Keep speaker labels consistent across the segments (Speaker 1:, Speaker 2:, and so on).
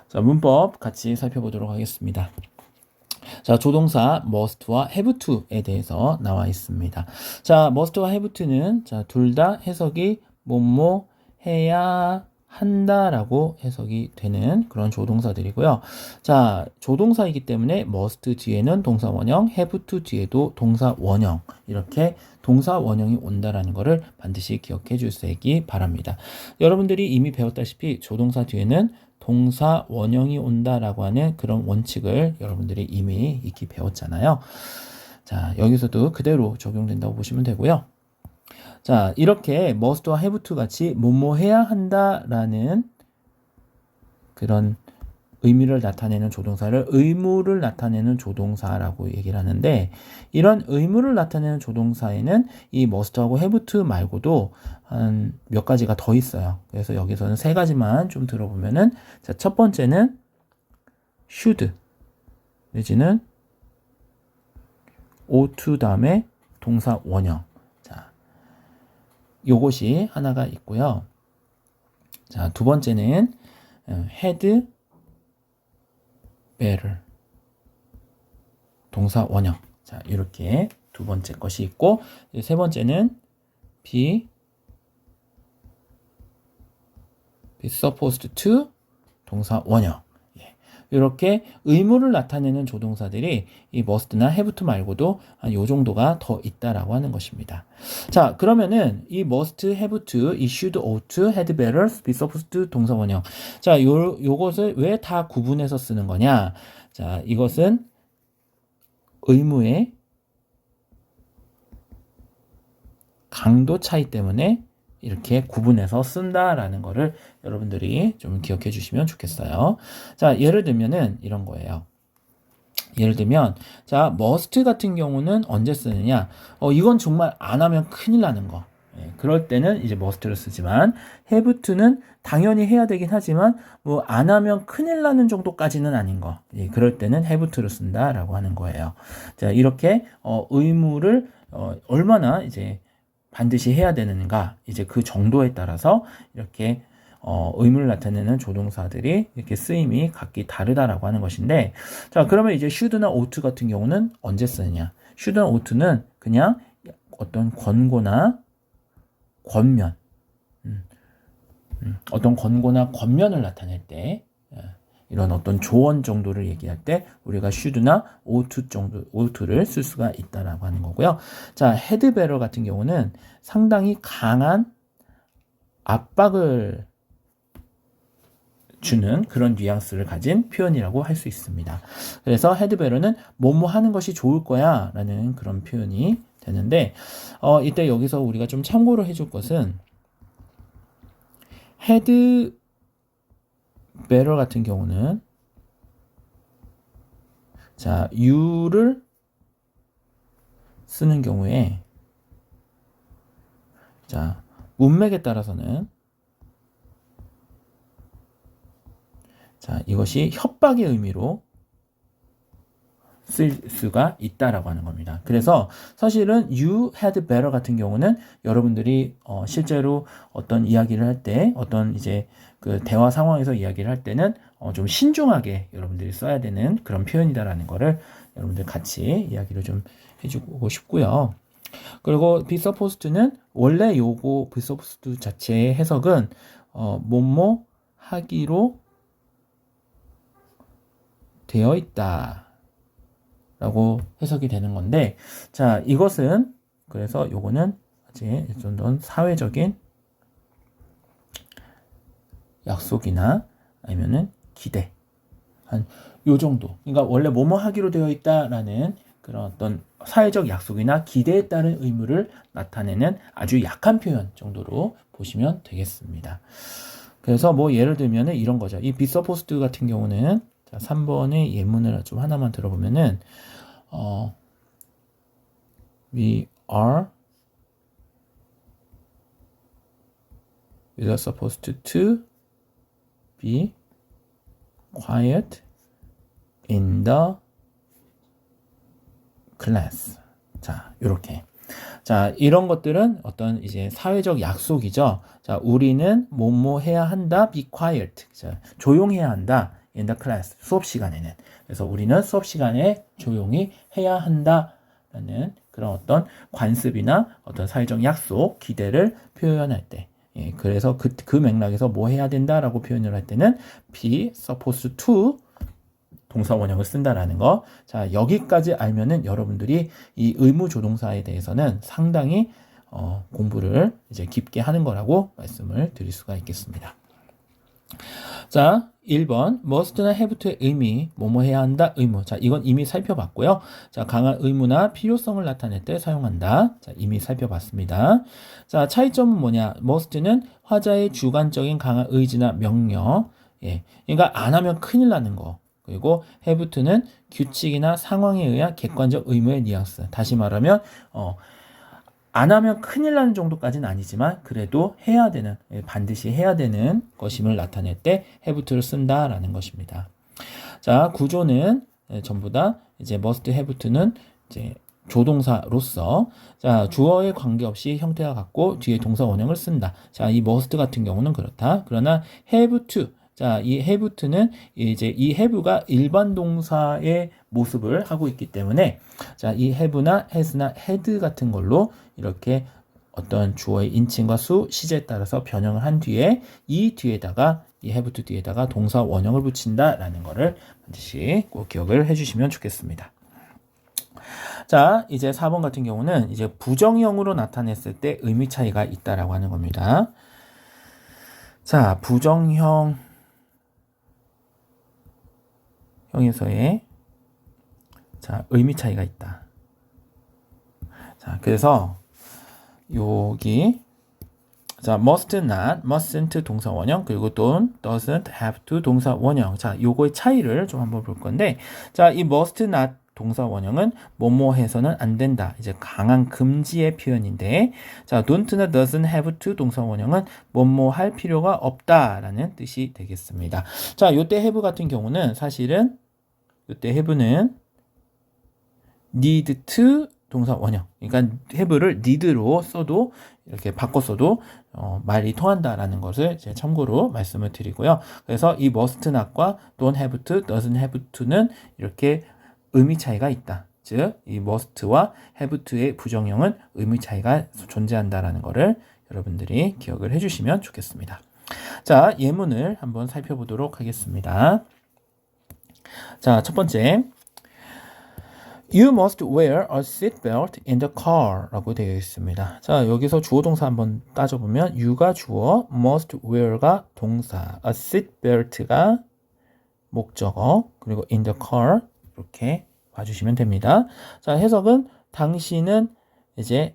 Speaker 1: 자, 문법 같이 살펴보도록 하겠습니다. 자, 조동사 must와 have to에 대해서 나와 있습니다. 자, must와 have to는 자, 둘 다 해석이 뭐뭐 해야 한다라고 해석이 되는 그런 조동사들이고요. 자, 조동사이기 때문에 must 뒤에는 동사 원형, have to 뒤에도 동사 원형, 이렇게 동사 원형이 온다라는 것을 반드시 기억해 주시기 바랍니다. 여러분들이 이미 배웠다시피 조동사 뒤에는 동사 원형이 온다라고 하는 그런 원칙을 여러분들이 이미 익히 배웠잖아요. 자, 여기서도 그대로 적용된다고 보시면 되고요. 자, 이렇게 must와 have to 같이 뭐뭐 해야 한다라는 그런 의미를 나타내는 조동사를 의무를 나타내는 조동사라고 얘기를 하는데, 이런 의무를 나타내는 조동사에는 이 must하고 have to 말고도 한 몇 가지가 더 있어요. 그래서 여기서는 세 가지만 좀 들어보면은, 자, 첫 번째는 should 내지는 ought to 다음에 동사 원형. 자, 요것이 하나가 있고요. 자, 두 번째는 had better 동사 원형. 자, 이렇게 두 번째 것이 있고, 세 번째는 be supposed to 동사 원형. 이렇게 의무를 나타내는 조동사들이 이 must나 have to 말고도 한 요 정도가 더 있다라고 하는 것입니다. 자, 그러면은 이 must, have to, 이 should, ought to, had better, be supposed to 동사 원형. 자, 요것을 왜 다 구분해서 쓰는 거냐? 자, 이것은 의무의 강도 차이 때문에 이렇게 구분해서 쓴다라는 거를 여러분들이 좀 기억해 주시면 좋겠어요. 자, 예를 들면은 이런 거예요. 예를 들면, 자, must 같은 경우는 언제 쓰느냐? 이건 정말 안 하면 큰일 나는 거. 그럴 때는 이제 must를 쓰지만, have to는 당연히 해야 되긴 하지만, 뭐, 안 하면 큰일 나는 정도까지는 아닌 거. 그럴 때는 have to를 쓴다라고 하는 거예요. 자, 이렇게, 의무를, 얼마나 이제, 반드시 해야 되는가, 이제 그 정도에 따라서 이렇게 의무를 나타내는 조동사들이 이렇게 쓰임이 각기 다르다라고 하는 것인데, 자, 그러면 이제 should나 ought 같은 경우는 언제 쓰느냐? should나 ought는 그냥 어떤 권고나 권면, 어떤 권고나 권면을 나타낼 때, 이런 어떤 조언 정도를 얘기할 때 우리가 should나 ought를 쓸 수가 있다라고 하는 거고요. 자, had better 같은 경우는 상당히 강한 압박을 주는 그런 뉘앙스를 가진 표현이라고 할 수 있습니다. 그래서 had better는 뭐뭐 하는 것이 좋을 거야 라는 그런 표현이 되는데, 이때 여기서 우리가 좀 참고를 해줄 것은 had better 같은 경우는 자, you를 쓰는 경우에 자, 문맥에 따라서는 자, 이것이 협박의 의미로 쓸 수가 있다라고 하는 겁니다. 그래서 사실은 you had better 같은 경우는 여러분들이 실제로 어떤 이야기를 할 때, 어떤 이제 그 대화 상황에서 이야기를 할 때는 좀 신중하게 여러분들이 써야 되는 그런 표현이다라는 거를 여러분들 같이 이야기를 좀 해주고 싶고요. 그리고 be supposed to는 원래 요거 be supposed to 자체의 해석은 뭐뭐 하기로 되어 있다 라고 해석이 되는 건데, 자, 이것은 그래서 요거는 이제 좀 더 사회적인 약속이나 아니면은 기대 한 요 정도, 그러니까 원래 뭐뭐 하기로 되어 있다라는 그런 어떤 사회적 약속이나 기대에 따른 의무를 나타내는 아주 약한 표현 정도로 보시면 되겠습니다. 그래서 뭐 예를 들면은 이런 거죠. 이 be supposed 같은 경우는 자, 3번의 예문을 좀 하나만 들어보면은 we are supposed to be quiet in the class. 자, 요렇게. 자, 이런 것들은 어떤 이제 사회적 약속이죠. 자, 우리는 뭐뭐 해야 한다, be quiet. 자, 조용해야 한다. in the class. 수업 시간에는. 그래서 우리는 수업 시간에 조용히 해야 한다라는 그런 어떤 관습이나 어떤 사회적 약속, 기대를 표현할 때. 예, 그래서 그 맥락에서 뭐 해야 된다라고 표현을 할 때는 be supposed to 동사 원형을 쓴다라는 거. 자, 여기까지 알면은 여러분들이 이 의무 조동사에 대해서는 상당히 공부를 이제 깊게 하는 거라고 말씀을 드릴 수가 있겠습니다. 자, 1번 must나 have의 의미, 뭐뭐 해야 한다, 의무. 자, 이건 이미 살펴봤고요. 자, 강한 의무나 필요성을 나타낼 때 사용한다. 자, 이미 살펴봤습니다. 자, 차이점은 뭐냐? must는 화자의 주관적인 강한 의지나 명령. 예, 그러니까 안 하면 큰일 나는 거. 그리고 have to는 규칙이나 상황에 의한 객관적 의무의 뉘앙스. 다시 말하면 안 하면 큰일 나는 정도까지는 아니지만 그래도 해야 되는, 반드시 해야 되는 것임을 나타낼 때 have to를 쓴다라는 것입니다. 자, 구조는 전부 다 이제 must have to는 이제 조동사로서 자, 주어에 관계없이 형태가 같고 뒤에 동사 원형을 쓴다. 자, 이 must 같은 경우는 그렇다. 그러나 have to 자, 이 have to는 이제 이 have가 일반 동사의 모습을 하고 있기 때문에 자, 이 have나 has나 had 같은 걸로 이렇게 어떤 주어의 인칭과 수, 시제에 따라서 변형을 한 뒤에 이 뒤에다가 이 have to 뒤에다가 동사 원형을 붙인다라는 거를 반드시 꼭 기억을 해주시면 좋겠습니다. 자, 이제 4번 같은 경우는 이제 부정형으로 나타냈을 때 의미 차이가 있다라고 하는 겁니다. 자, 부정형 형에서의 자, 의미 차이가 있다. 자, 그래서 여기 자, must not, mustn't 동사 원형, 그리고 don't, doesn't have to 동사 원형. 자, 요거의 차이를 좀 한번 볼 건데, 자, 이 must not 동사 원형은 뭐뭐 해서는 안 된다. 이제 강한 금지의 표현인데, 자, don't나 doesn't have to 동사 원형은 뭐뭐 할 필요가 없다라는 뜻이 되겠습니다. 자, 요때 have 같은 경우는 사실은 요때 have는 need to 동사 원형. 그러니까 have를 need로 써도 이렇게 바꿔 써도 말이 통한다라는 것을 이제 참고로 말씀을 드리고요. 그래서 이 must not과 don't have to, doesn't have to는 이렇게 의미 차이가 있다. 즉, 이 must와 have to의 부정형은 의미 차이가 존재한다라는 것을 여러분들이 기억을 해주시면 좋겠습니다. 자, 예문을 한번 살펴보도록 하겠습니다. 자, 첫 번째. You must wear a seatbelt in the car 라고 되어 있습니다. 자, 여기서 주어 동사 한번 따져보면 you가 주어, must wear가 동사, a seatbelt가 목적어, 그리고 in the car 이렇게 봐주시면 됩니다. 자, 해석은 당신은 이제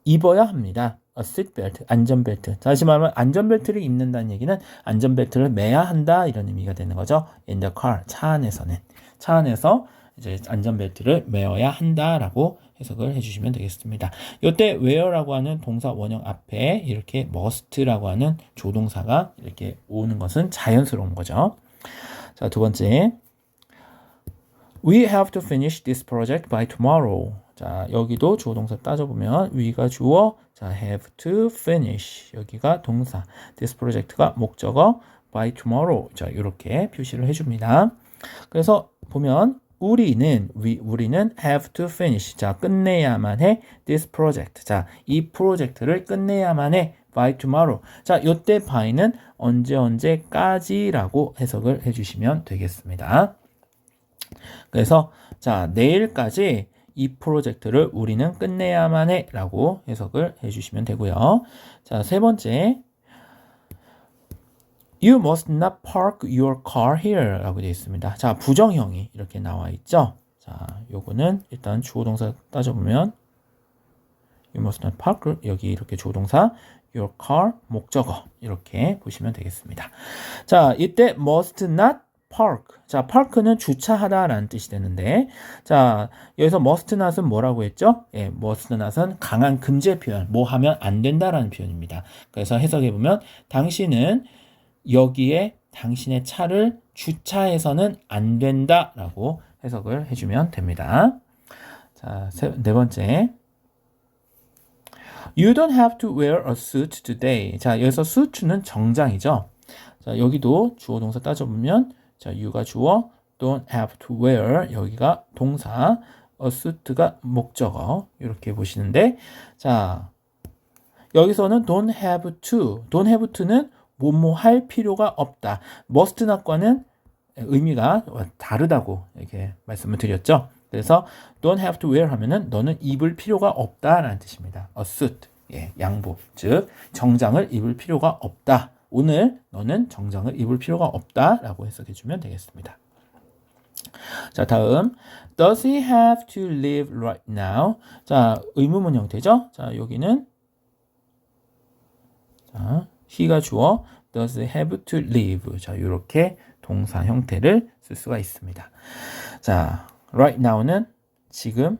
Speaker 1: 입어야 합니다. a seatbelt, 안전벨트. 다시 말하면 안전벨트를 입는다는 얘기는 안전벨트를 매야 한다 이런 의미가 되는 거죠. in the car, 차 안에서는. 차 안에서 이제 안전벨트를 매어야 한다라고 해석을 해주시면 되겠습니다. 이때 wear라고 하는 동사 원형 앞에 이렇게 must라고 하는 조동사가 이렇게 오는 것은 자연스러운 거죠. 자, 두 번째. We have to finish this project by tomorrow. 자, 여기도 주어 동사 따져보면 we가 주어, 자, have to finish. 여기가 동사. This project가 목적어, by tomorrow. 자, 이렇게 표시를 해줍니다. 그래서 보면 우리는 have to finish. 자, 끝내야만 해. This project. 자, 이 프로젝트를 끝내야만 해. by tomorrow. 자, 요때 by는 언제까지라고 해석을 해주시면 되겠습니다. 그래서 자, 내일까지 이 프로젝트를 우리는 끝내야만 해 라고 해석을 해주시면 되고요. 자, 세 번째. You must not park your car here 라고 되어 있습니다. 자, 부정형이 이렇게 나와 있죠. 자, 요거는 일단 주어 동사 따져보면 You must not park 여기 이렇게 주어 동사 your car 목적어 이렇게 보시면 되겠습니다. 자, 이때 must not park. 자, park는 주차하다 라는 뜻이 되는데 자, 여기서 must not은 뭐라고 했죠? 예, must not은 강한 금지의 표현, 뭐 하면 안 된다라는 표현입니다. 그래서 해석해보면 당신은 여기에 당신의 차를 주차해서는 안 된다라고 해석을 해주면 됩니다. 자, 네 번째. You don't have to wear a suit today. 자, 여기서 suit는 정장이죠. 자, 여기도 주어 동사 따져보면 자, you가 주어, don't have to wear 여기가 동사, a suit가 목적어 이렇게 보시는데 자, 여기서는 don't have to는 뭐뭐 할 필요가 없다. must not과는 의미가 다르다고 이렇게 말씀을 드렸죠. 그래서 don't have to wear 하면은 너는 입을 필요가 없다라는 뜻입니다. a suit, 예, 양복, 즉 정장을 입을 필요가 없다. 오늘 너는 정장을 입을 필요가 없다라고 해석해 주면 되겠습니다. 자, 다음 does he have to leave right now? 자, 의문문 형태죠. 자, 여기는 자, he가 주어 does have to leave. 자, 이렇게 동사 형태를 쓸 수가 있습니다. 자, right now는 지금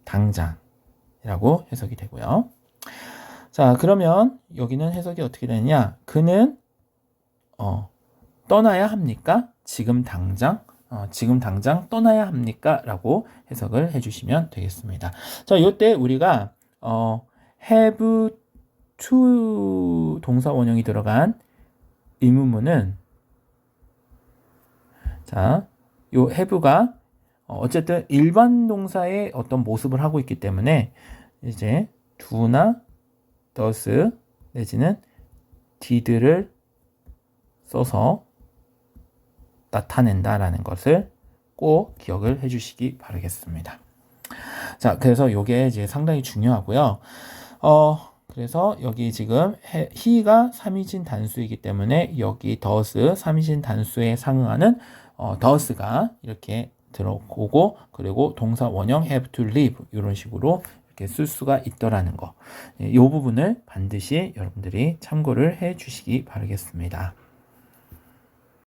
Speaker 1: 당장이라고 해석이 되고요. 자, 그러면 여기는 해석이 어떻게 되느냐? 그는 떠나야 합니까? 지금 당장 떠나야 합니까? 라고 해석을 해주시면 되겠습니다. 자, 이때 우리가 have to 동사 원형이 들어간 의문문은 자, 요 have가 어쨌든 일반 동사의 어떤 모습을 하고 있기 때문에 이제 do나 does 내지는 did를 써서 나타낸다라는 것을 꼭 기억을 해주시기 바라겠습니다. 자, 그래서 이게 이제 상당히 중요하고요. 그래서 여기 지금 he가 3인칭 단수이기 때문에 여기 does 3인칭 단수에 상응하는 does가 이렇게 들어오고 그리고 동사 원형 have to leave 이런 식으로 이렇게 쓸 수가 있더라는 거. 이 부분을 반드시 여러분들이 참고를 해 주시기 바라겠습니다.